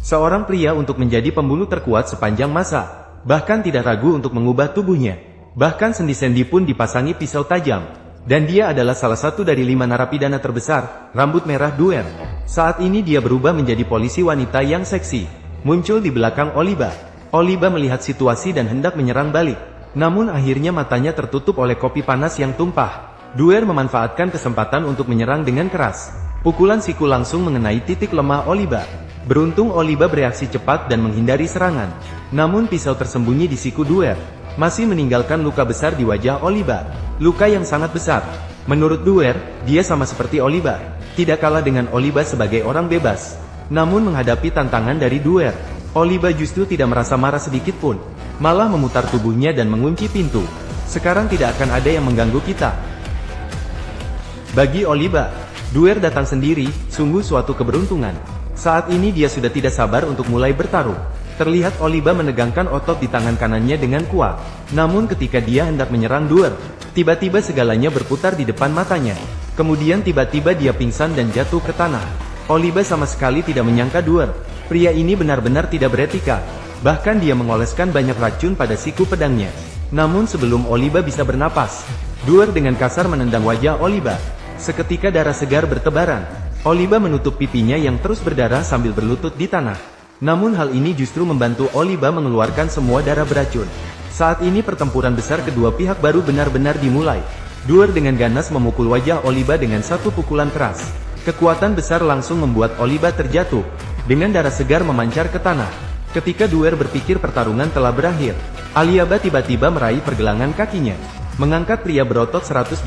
Seorang pria untuk menjadi pembunuh terkuat sepanjang masa. Bahkan tidak ragu untuk mengubah tubuhnya. Bahkan sendi-sendi pun dipasangi pisau tajam. Dan dia adalah salah satu dari 5 narapidana terbesar, rambut merah Duer. Saat ini dia berubah menjadi polisi wanita yang seksi. Muncul di belakang Oliba. Oliba melihat situasi dan hendak menyerang balik. Namun akhirnya matanya tertutup oleh kopi panas yang tumpah. Duer memanfaatkan kesempatan untuk menyerang dengan keras. Pukulan siku langsung mengenai titik lemah Oliba. Beruntung Oliba bereaksi cepat dan menghindari serangan. Namun pisau tersembunyi di siku Duer masih meninggalkan luka besar di wajah Oliba. Luka yang sangat besar. Menurut Duer, dia sama seperti Oliba. Tidak kalah dengan Oliba sebagai orang bebas. Namun menghadapi tantangan dari Duer, Oliba justru tidak merasa marah sedikit pun. Malah memutar tubuhnya dan mengunci pintu. Sekarang tidak akan ada yang mengganggu kita. Bagi Oliba, Duer datang sendiri, sungguh suatu keberuntungan. Saat ini dia sudah tidak sabar untuk mulai bertarung. Terlihat Oliba menegangkan otot di tangan kanannya dengan kuat. Namun ketika dia hendak menyerang Duer, tiba-tiba segalanya berputar di depan matanya. Kemudian tiba-tiba dia pingsan dan jatuh ke tanah. Oliba sama sekali tidak menyangka Duer. Pria ini benar-benar tidak beretika. Bahkan dia mengoleskan banyak racun pada siku pedangnya. Namun sebelum Oliba bisa bernapas, Duer dengan kasar menendang wajah Oliba. Seketika darah segar bertebaran. Oliba menutup pipinya yang terus berdarah sambil berlutut di tanah. Namun hal ini justru membantu Oliba mengeluarkan semua darah beracun. Saat ini pertempuran besar kedua pihak baru benar-benar dimulai. Duer dengan ganas memukul wajah Oliba dengan satu pukulan keras. Kekuatan besar langsung membuat Oliba terjatuh. Dengan darah segar memancar ke tanah. Ketika Duer berpikir pertarungan telah berakhir, Oliba tiba-tiba meraih pergelangan kakinya. Mengangkat pria berotot 180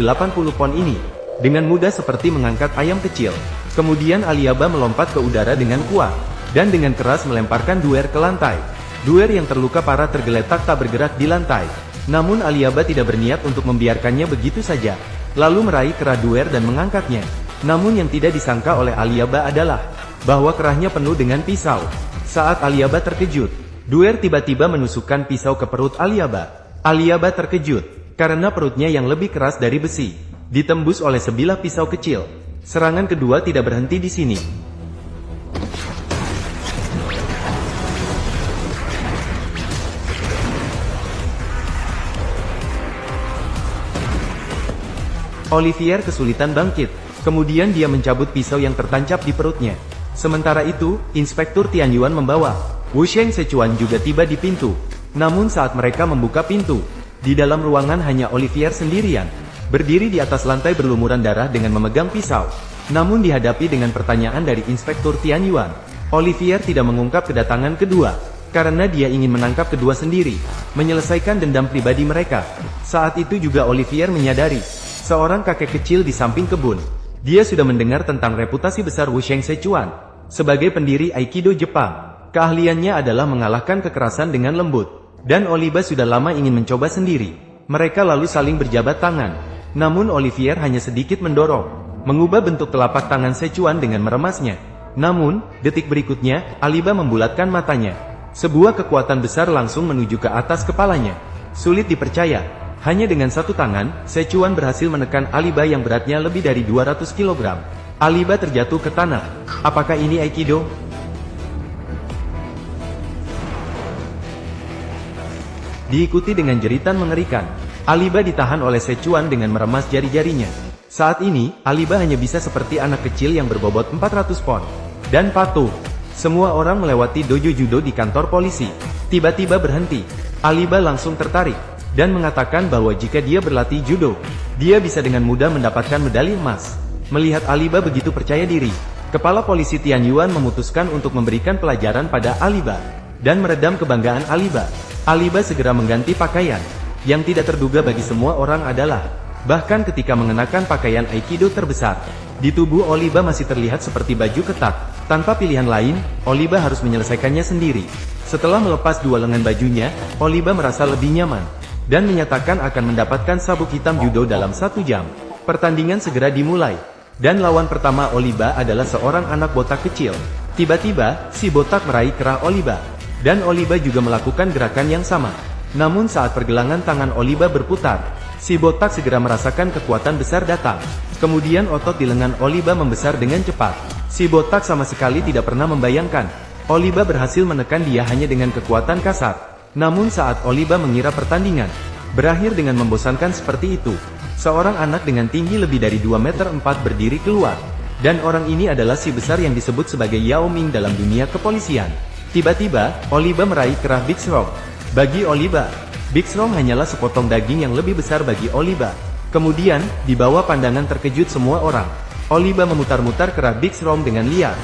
pon ini dengan mudah seperti mengangkat ayam kecil. Kemudian Oliba melompat ke udara dengan kuat. Dan dengan keras melemparkan Duer ke lantai. Duer yang terluka parah tergeletak tak bergerak di lantai. Namun Oliba tidak berniat untuk membiarkannya begitu saja. Lalu meraih kerah Duer dan mengangkatnya. Namun yang tidak disangka oleh Oliba adalah bahwa kerahnya penuh dengan pisau. Saat Oliba terkejut, Duer tiba-tiba menusukkan pisau ke perut Oliba. Oliba terkejut karena perutnya yang lebih keras dari besi ditembus oleh sebilah pisau kecil. Serangan kedua tidak berhenti di sini. Olivier kesulitan bangkit. Kemudian dia mencabut pisau yang tertancap di perutnya. Sementara itu, Inspektur Tianyuan membawa Wu Sheng Sichuan juga tiba di pintu. Namun saat mereka membuka pintu, di dalam ruangan hanya Olivier sendirian, berdiri di atas lantai berlumuran darah dengan memegang pisau. Namun dihadapi dengan pertanyaan dari Inspektur Tianyuan, Olivier tidak mengungkap kedatangan kedua, karena dia ingin menangkap kedua sendiri, menyelesaikan dendam pribadi mereka. Saat itu juga Olivier menyadari seorang kakek kecil di samping kebun. Dia sudah mendengar tentang reputasi besar Wu Sheng Sichuan sebagai pendiri Aikido Jepang. Keahliannya adalah mengalahkan kekerasan dengan lembut. Dan Oliba sudah lama ingin mencoba sendiri. Mereka lalu saling berjabat tangan. Namun Olivier hanya sedikit mendorong, mengubah bentuk telapak tangan Sichuan dengan meremasnya. Namun, detik berikutnya, Oliba membulatkan matanya. Sebuah kekuatan besar langsung menuju ke atas kepalanya. Sulit dipercaya. Hanya dengan satu tangan, Sichuan berhasil menekan Oliba yang beratnya lebih dari 200 kg. Oliba terjatuh ke tanah. Apakah ini Aikido? Diikuti dengan jeritan mengerikan. Oliba ditahan oleh Sichuan dengan meremas jari-jarinya. Saat ini, Oliba hanya bisa seperti anak kecil yang berbobot 400 pon. Dan patuh. Semua orang melewati dojo judo di kantor polisi. Tiba-tiba berhenti. Oliba langsung tertarik dan mengatakan bahwa jika dia berlatih judo, dia bisa dengan mudah mendapatkan medali emas. Melihat Oliba begitu percaya diri, kepala polisi Tianyuan memutuskan untuk memberikan pelajaran pada Oliba dan meredam kebanggaan Oliba. Oliba segera mengganti pakaian. Yang tidak terduga bagi semua orang adalah, bahkan ketika mengenakan pakaian Aikido terbesar, di tubuh Oliba masih terlihat seperti baju ketat. Tanpa pilihan lain, Oliba harus menyelesaikannya sendiri. Setelah melepas dua lengan bajunya, Oliba merasa lebih nyaman dan menyatakan akan mendapatkan sabuk hitam judo dalam 1 jam. Pertandingan segera dimulai, dan lawan pertama Oliba adalah seorang anak botak kecil. Tiba-tiba, si botak meraih kerah Oliba, dan Oliba juga melakukan gerakan yang sama. Namun saat pergelangan tangan Oliba berputar, si botak segera merasakan kekuatan besar datang. Kemudian otot di lengan Oliba membesar dengan cepat. Si botak sama sekali tidak pernah membayangkan Oliba berhasil menekan dia hanya dengan kekuatan kasar. Namun saat Oliba mengira pertandingan berakhir dengan membosankan seperti itu, seorang anak dengan tinggi lebih dari 2 meter 4 berdiri keluar. Dan orang ini adalah si besar yang disebut sebagai Yao Ming dalam dunia kepolisian. Tiba-tiba, Oliba meraih kerah Big Strong. Bagi Oliba, Big Strong hanyalah sepotong daging yang lebih besar bagi Oliba. Kemudian, di bawah pandangan terkejut semua orang, Oliba memutar-mutar kerah Big Strong dengan liar.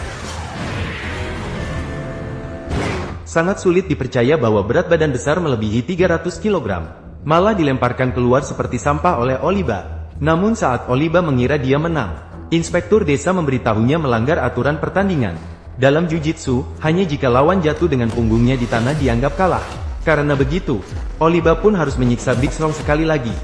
Sangat sulit dipercaya bahwa berat badan besar melebihi 300 kg, malah dilemparkan keluar seperti sampah oleh Oliba. Namun saat Oliba mengira dia menang, inspektur desa memberitahunya melanggar aturan pertandingan. Dalam Jiu-Jitsu, hanya jika lawan jatuh dengan punggungnya di tanah dianggap kalah. Karena begitu, Oliba pun harus menyiksa Big Strong sekali lagi.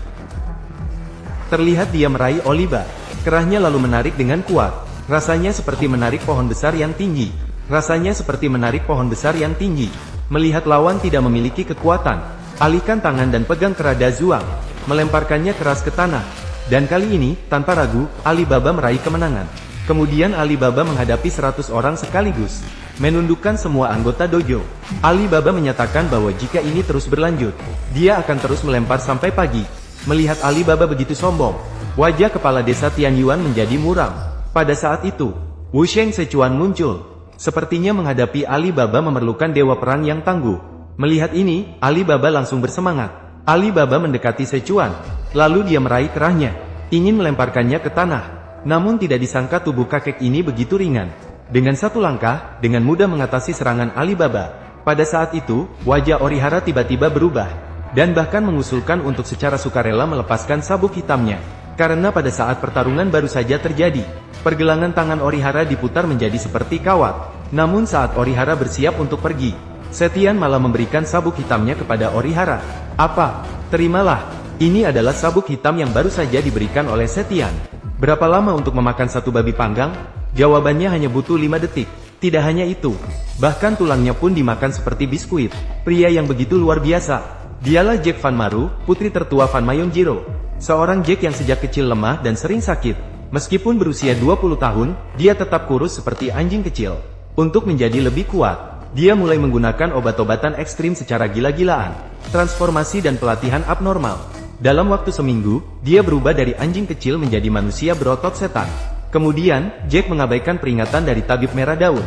Terlihat dia meraih Oliba. Kerahnya lalu menarik dengan kuat. Rasanya seperti menarik pohon besar yang tinggi. Rasanya seperti menarik pohon besar yang tinggi. Melihat lawan tidak memiliki kekuatan, alihkan tangan dan pegang kerah Dazuang, melemparkannya keras ke tanah. Dan kali ini, tanpa ragu, Alibaba meraih kemenangan. Kemudian Alibaba menghadapi 100 orang sekaligus, menundukkan semua anggota dojo. Alibaba menyatakan bahwa jika ini terus berlanjut, dia akan terus melempar sampai pagi. Melihat Alibaba begitu sombong, wajah kepala desa Tianyuan menjadi muram. Pada saat itu, Wu Sheng Sichuan muncul. Sepertinya menghadapi Alibaba memerlukan dewa perang yang tangguh. Melihat ini, Alibaba langsung bersemangat. Alibaba mendekati Sichuan, lalu dia meraih kerahnya, ingin melemparkannya ke tanah. Namun tidak disangka tubuh kakek ini begitu ringan. Dengan satu langkah, dengan mudah mengatasi serangan Alibaba. Pada saat itu, wajah Orihara tiba-tiba berubah, dan bahkan mengusulkan untuk secara sukarela melepaskan sabuk hitamnya. Karena pada saat pertarungan baru saja terjadi, pergelangan tangan Orihara diputar menjadi seperti kawat. Namun saat Orihara bersiap untuk pergi, Setian malah memberikan sabuk hitamnya kepada Orihara. Apa? Terimalah. Ini adalah sabuk hitam yang baru saja diberikan oleh Setian. Berapa lama untuk memakan satu babi panggang? Jawabannya hanya butuh 5 detik. Tidak hanya itu, bahkan tulangnya pun dimakan seperti biskuit. Pria yang begitu luar biasa. Dialah Jack Van Maru, putri tertua Van Mayonjiro. Seorang Jack yang sejak kecil lemah dan sering sakit. Meskipun berusia 20 tahun, dia tetap kurus seperti anjing kecil. Untuk menjadi lebih kuat, dia mulai menggunakan obat-obatan ekstrim secara gila-gilaan, transformasi dan pelatihan abnormal. Dalam waktu seminggu, dia berubah dari anjing kecil menjadi manusia berotot setan. Kemudian, Jack mengabaikan peringatan dari tabib merah daun.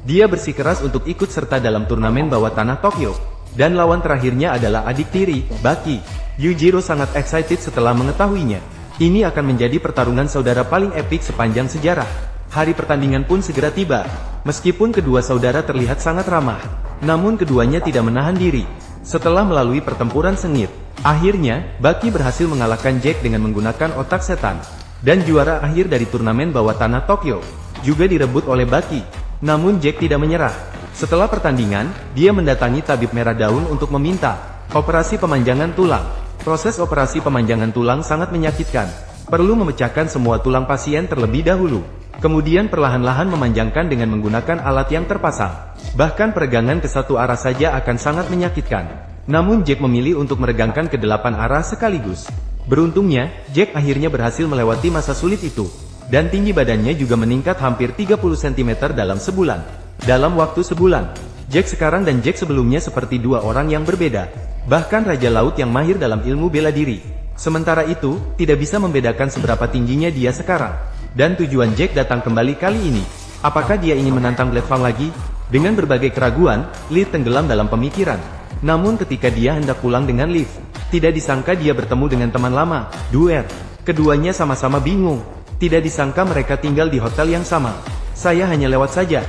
Dia bersikeras untuk ikut serta dalam turnamen bawah tanah Tokyo. Dan lawan terakhirnya adalah adik tiri, Baki. Yujiro sangat excited setelah mengetahuinya. Ini akan menjadi pertarungan saudara paling epik sepanjang sejarah. Hari pertandingan pun segera tiba. Meskipun kedua saudara terlihat sangat ramah, namun keduanya tidak menahan diri. Setelah melalui pertempuran sengit, akhirnya, Baki berhasil mengalahkan Jack dengan menggunakan otak setan. Dan juara akhir dari turnamen bawah tanah Tokyo juga direbut oleh Baki. Namun Jack tidak menyerah. Setelah pertandingan, dia mendatangi tabib merah daun untuk meminta operasi pemanjangan tulang. Proses operasi pemanjangan tulang sangat menyakitkan. Perlu memecahkan semua tulang pasien terlebih dahulu. Kemudian perlahan-lahan memanjangkan dengan menggunakan alat yang terpasang. Bahkan peregangan ke satu arah saja akan sangat menyakitkan. Namun Jack memilih untuk meregangkan ke 8 arah sekaligus. Beruntungnya, Jack akhirnya berhasil melewati masa sulit itu. Dan tinggi badannya juga meningkat hampir 30 cm dalam sebulan. Dalam waktu sebulan, Jack sekarang dan Jack sebelumnya seperti dua orang yang berbeda. Bahkan Raja Laut yang mahir dalam ilmu bela diri. Sementara itu, tidak bisa membedakan seberapa tingginya dia sekarang. Dan tujuan Jack datang kembali kali ini. Apakah dia ingin menantang Blade Fang lagi? Dengan berbagai keraguan, Lee tenggelam dalam pemikiran. Namun ketika dia hendak pulang dengan lift, tidak disangka dia bertemu dengan teman lama, Duer. Keduanya sama-sama bingung. Tidak disangka mereka tinggal di hotel yang sama. Saya hanya lewat saja.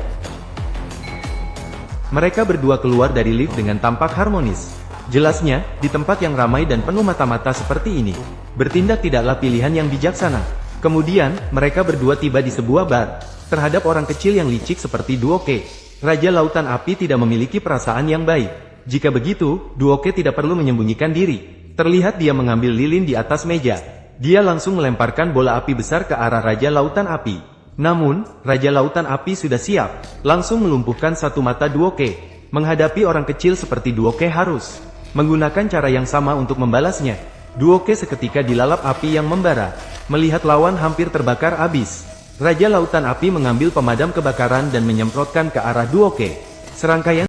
Mereka berdua keluar dari lift dengan tampak harmonis. Jelasnya, di tempat yang ramai dan penuh mata-mata seperti ini, bertindak tidaklah pilihan yang bijaksana. Kemudian, mereka berdua tiba di sebuah bar. Terhadap orang kecil yang licik seperti Duoke, Raja Lautan Api tidak memiliki perasaan yang baik. Jika begitu, Duoke tidak perlu menyembunyikan diri. Terlihat dia mengambil lilin di atas meja. Dia langsung melemparkan bola api besar ke arah Raja Lautan Api. Namun, Raja Lautan Api sudah siap, langsung melumpuhkan satu mata Duoke. Menghadapi orang kecil seperti Duoke harus menggunakan cara yang sama untuk membalasnya. Duoke seketika dilalap api yang membara. Melihat lawan hampir terbakar habis, Raja Lautan Api mengambil pemadam kebakaran dan menyemprotkan ke arah Duoke. Serangkaian